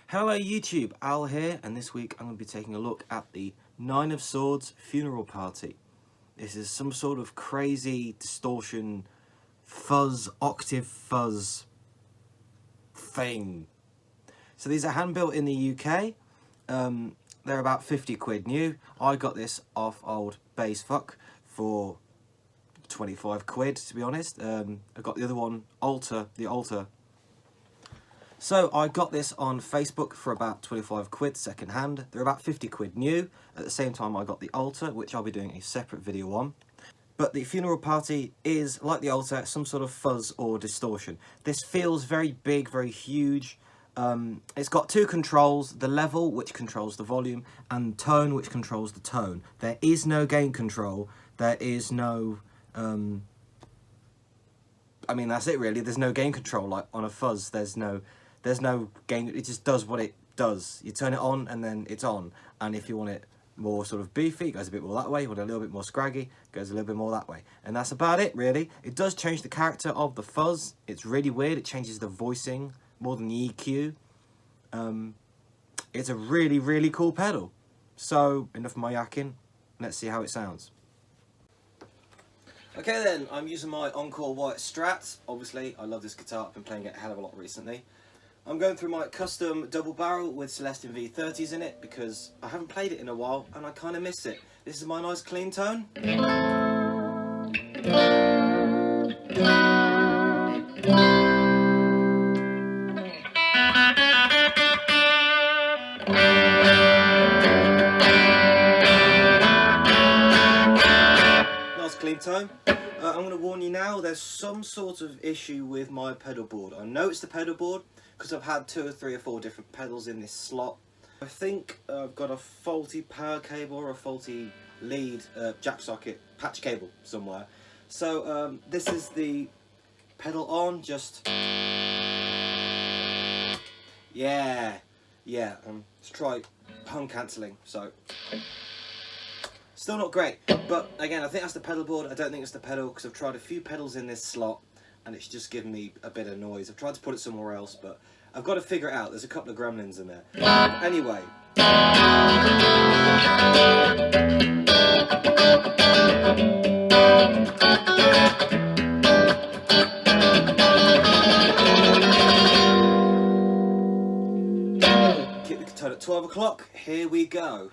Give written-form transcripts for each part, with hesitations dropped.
Hello YouTube, Al here, and this week I'm going to be taking a look at the Nine of Swords funeral party. This is some sort of crazy distortion, fuzz, octave fuzz thing. So these are hand built in the UK. They're about 50 quid new. I got this off old Basefuck for 25 quid, to be honest. I got the other one, the Altar. So I got this on Facebook for about 25 quid second hand. They're about 50 quid new. At the same time I got the Altar, which I'll be doing a separate video on. But the funeral party is, like the Altar, some sort of fuzz or distortion. This feels very big, very huge. It's got two controls, the level, which controls the volume, and tone, which controls the tone. There is no gain control. There is no... I mean, that's it really. There's no gain control. Like on a fuzz, there's no gain. It just does what it does. You turn it on and then it's on. And if you want it more sort of beefy, it goes a bit more that way. You want it a little bit more scraggy, it goes a little bit more that way. And that's about it really. It does change the character of the fuzz. It's really weird. It changes the voicing more than the EQ. It's a really, really cool pedal. So enough of my yakking. Let's see how it sounds. Okay then, I'm using my Encore White Strat. Obviously, I love this guitar. I've been playing it a hell of a lot recently. I'm going through my custom double barrel with Celestion V30s in it because I haven't played it in a while and I kind of miss it. This is my nice clean tone. Nice clean tone. I'm going to warn you now, there's some sort of issue with my pedal board. I know it's the pedal board because I've had 2 or 3 or 4 different pedals in this slot. I think I've got a faulty power cable or a faulty lead jack socket patch cable somewhere. So this is the pedal on, just... Yeah. Let's try hum cancelling, so... Still not great, but again, I think that's the pedal board. I don't think it's the pedal because I've tried a few pedals in this slot and it's just given me a bit of noise. I've tried to put it somewhere else, but I've got to figure it out. There's a couple of gremlins in there. Anyway. Keep the tone at 12 o'clock. Here we go.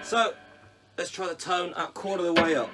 So, let's try the tone at quarter of the way up.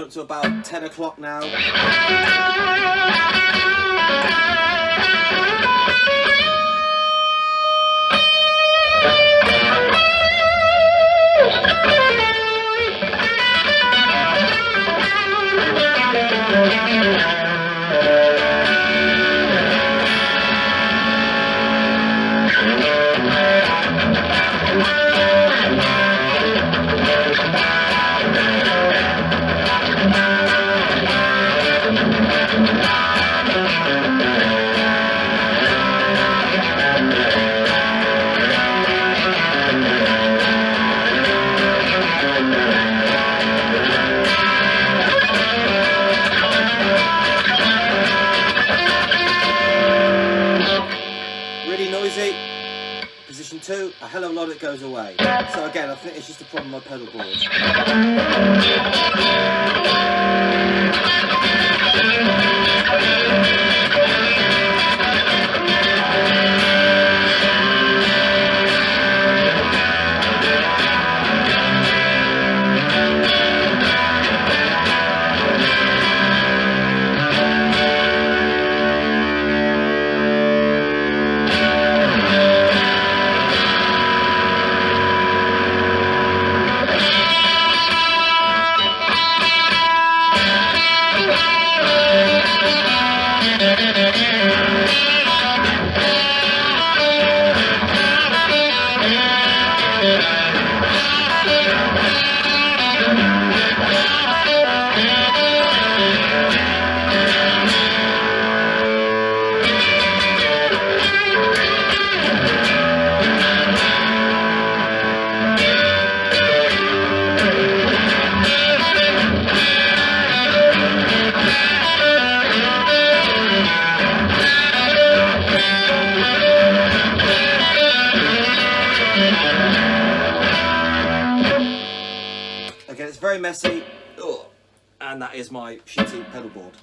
Turn up to about 10 o'clock now. Position 2, a hell of a lot of it goes away. So again, I think it's just a problem with my pedal board. Again, it's very messy, and that is my shitty pedal board.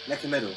Neck and middle.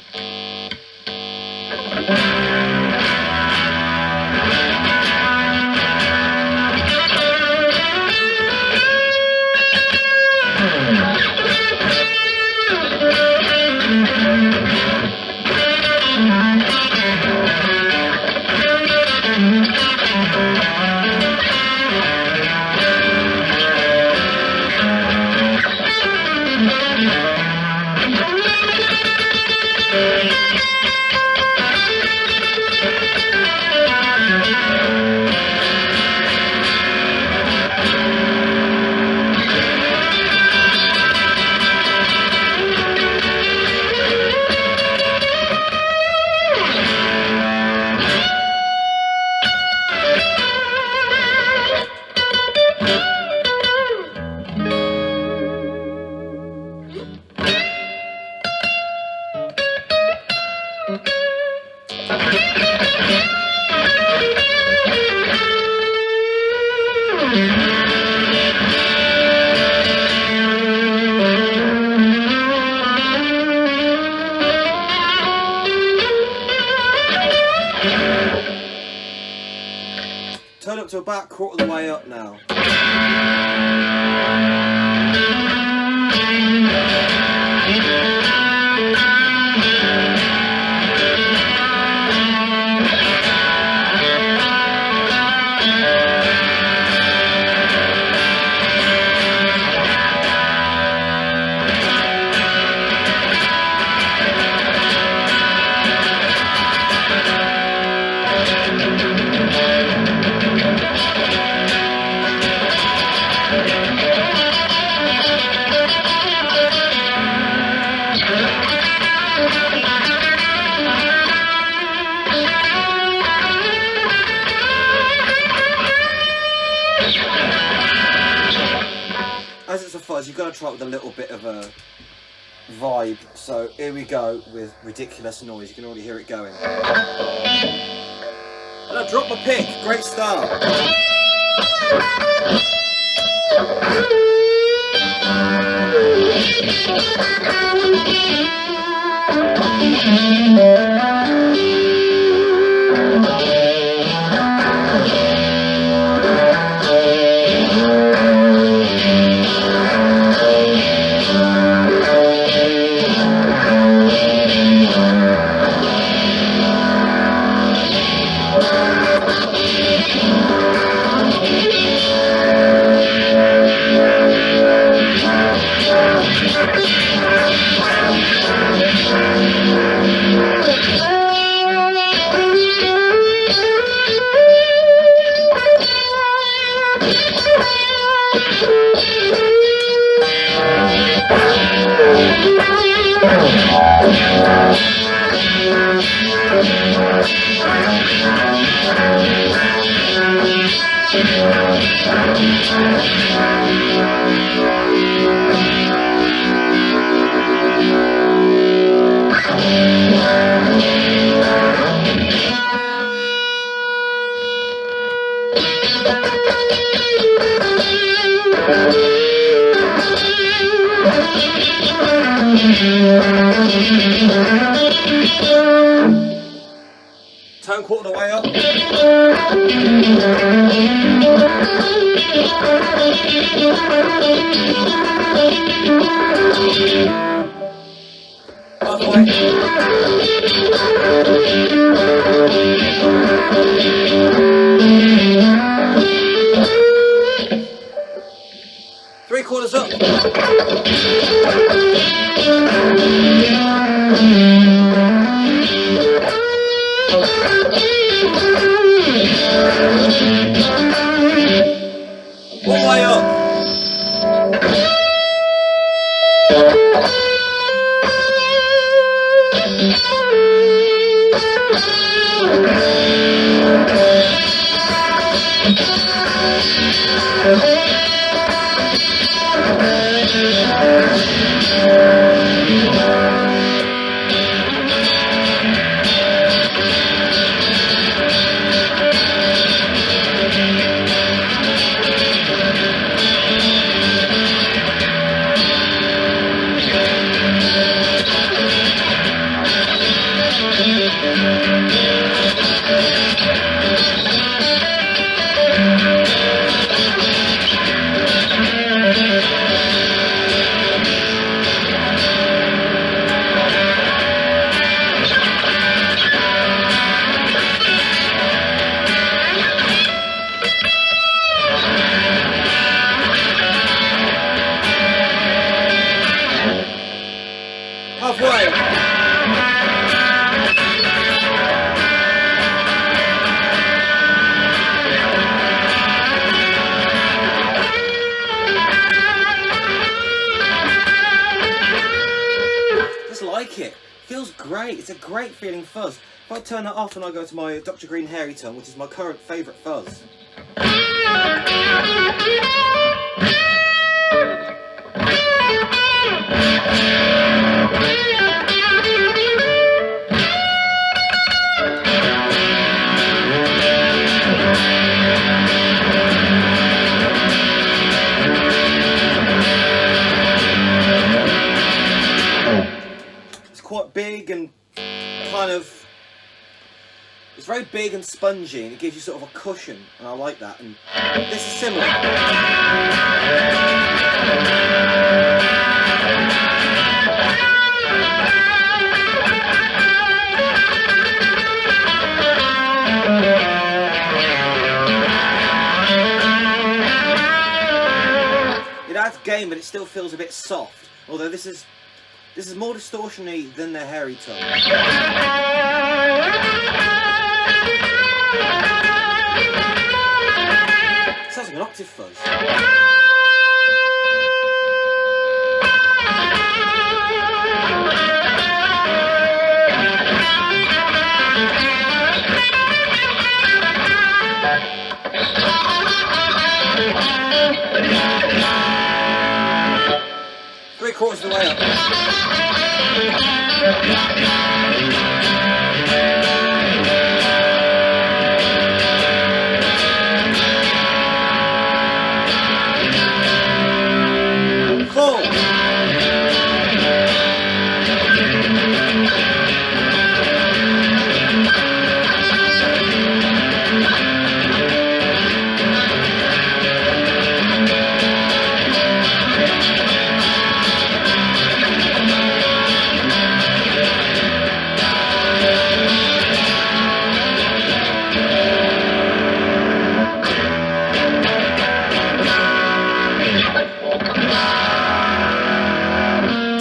Turn up to about a quarter of the way up now. As it's a fuzz, you've got to try it with a little bit of a vibe. So here we go with ridiculous noise. You can already hear it going. And I dropped my pick. Great start. Tone quarter the way up. Other way. Three quarters up. All the way up. Halfway. Just like it. Feels great. It's a great feeling fuzz. If I turn that off and I go to my Dr. Green Hairy Tongue, which is my current favourite fuzz. Quite big and kind of, it's very big and spongy, and it gives you sort of a cushion, and I like that. And this is similar. It adds gain, but it still feels a bit soft, although this is more distortion-y than their Hairy Tongue. Sounds like an octave fuzz. Three quarters of the way up.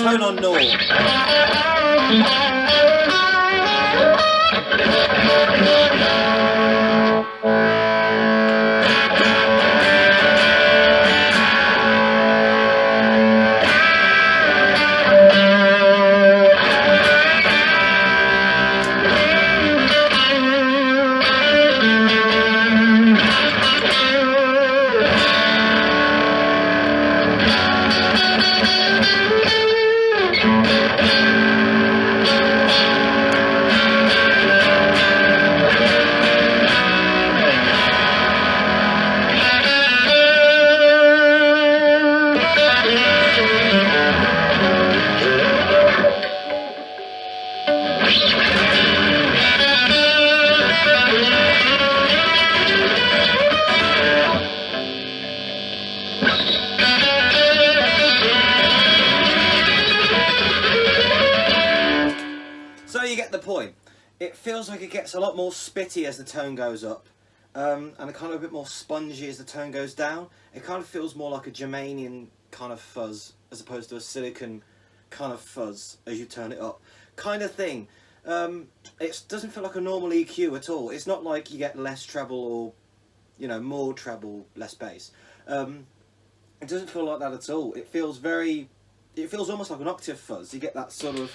Tone on null. the point. It feels like it gets a lot more spitty as the tone goes up, and a kind of a bit more spongy as the tone goes down. It kind of feels more like a Germanium kind of fuzz as opposed to a silicon kind of fuzz as you turn it up, kind of thing. It doesn't feel like a normal EQ at all. It's not like you get less treble or, you know, more treble, less bass. It doesn't feel like that at all. It feels almost like an octave fuzz. You get that sort of...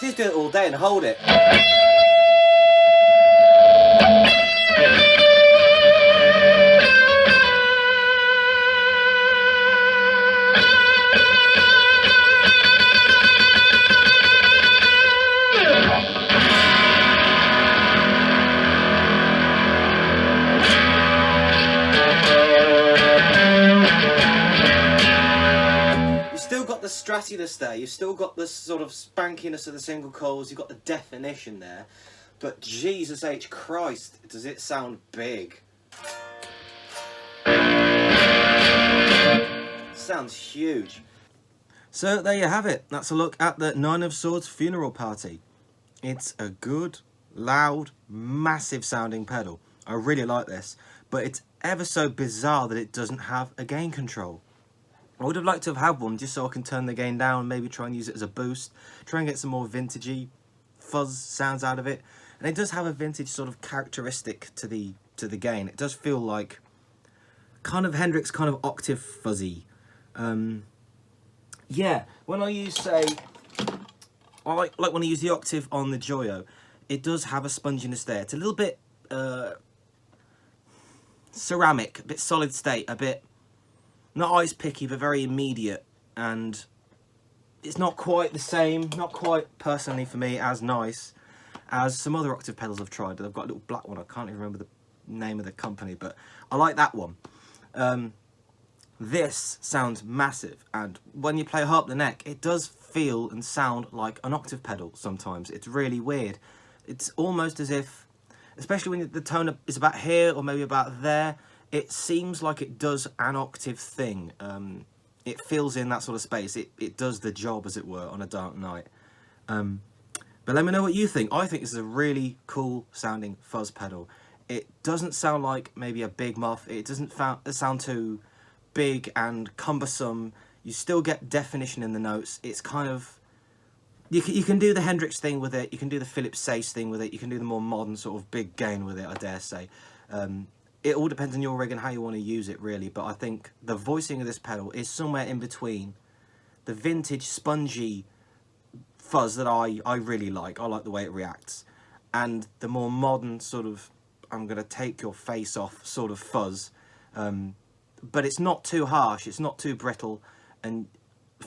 Just do it all day and hold it. The strattiness there, you've still got the sort of spankiness of the single coils, you've got the definition there, but Jesus H. Christ, does it sound big. Sounds huge. So there you have it. That's a look at the Nine of Swords Funeral Party. It's a good, loud, massive sounding pedal. I really like this, but it's ever so bizarre that it doesn't have a gain control. I would have liked to have had one just so I can turn the gain down, maybe try and use it as a boost, try and get some more vintagey fuzz sounds out of it. And it does have a vintage sort of characteristic to the gain. It does feel like kind of Hendrix, kind of octave fuzzy. Yeah, when I use, say, I like when I use the octave on the Joyo, it does have a sponginess there. It's a little bit ceramic, a bit solid state, a bit not ice picky, but very immediate, and it's not quite the same, not quite personally for me as nice as some other octave pedals I've tried. I've got a little black one, I can't even remember the name of the company, but I like that one. This sounds massive, and when you play Harp the Neck, it does feel and sound like an octave pedal sometimes. It's really weird. It's almost as if, especially when the tone is about here or maybe about there, it seems like it does an octave thing. It fills in that sort of space. It does the job, as it were, on a dark night. But let me know what you think. I think this is a really cool sounding fuzz pedal. It doesn't sound like maybe a big muff. It doesn't sound too big and cumbersome. You still get definition in the notes. It's kind of... You can do the Hendrix thing with it. You can do the Philip Sace thing with it. You can do the more modern sort of big gain with it, I dare say. It all depends on your rig and how you want to use it, really. But I think the voicing of this pedal is somewhere in between the vintage, spongy fuzz that I really like. I like the way it reacts. And the more modern sort of, I'm going to take your face off sort of fuzz. But it's not too harsh. It's not too brittle. And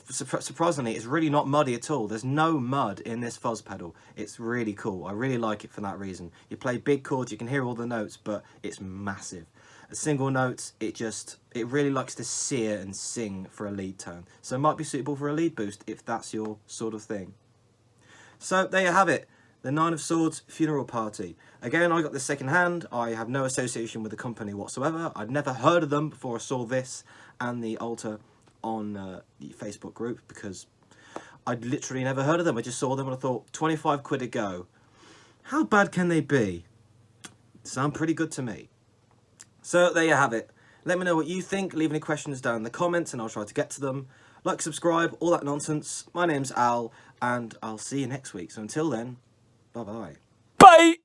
surprisingly, it's really not muddy at all. There's no mud in this fuzz pedal. It's really cool. I really like it for that reason. You play big chords, you can hear all the notes, but it's massive. A single notes, it really likes to sear and sing for a lead tone. So it might be suitable for a lead boost if that's your sort of thing. So there you have it. The Nine of Swords Funeral Party. Again, I got this second hand. I have no association with the company whatsoever. I'd never heard of them before I saw this and the altar on the Facebook group, because I'd literally never heard of them. I just saw them and I thought, 25 quid a go. How bad can they be? Sound pretty good to me. So there you have it. Let me know what you think. Leave any questions down in the comments and I'll try to get to them. Like, subscribe, all that nonsense. My name's Al and I'll see you next week. So until then, bye-bye. Bye!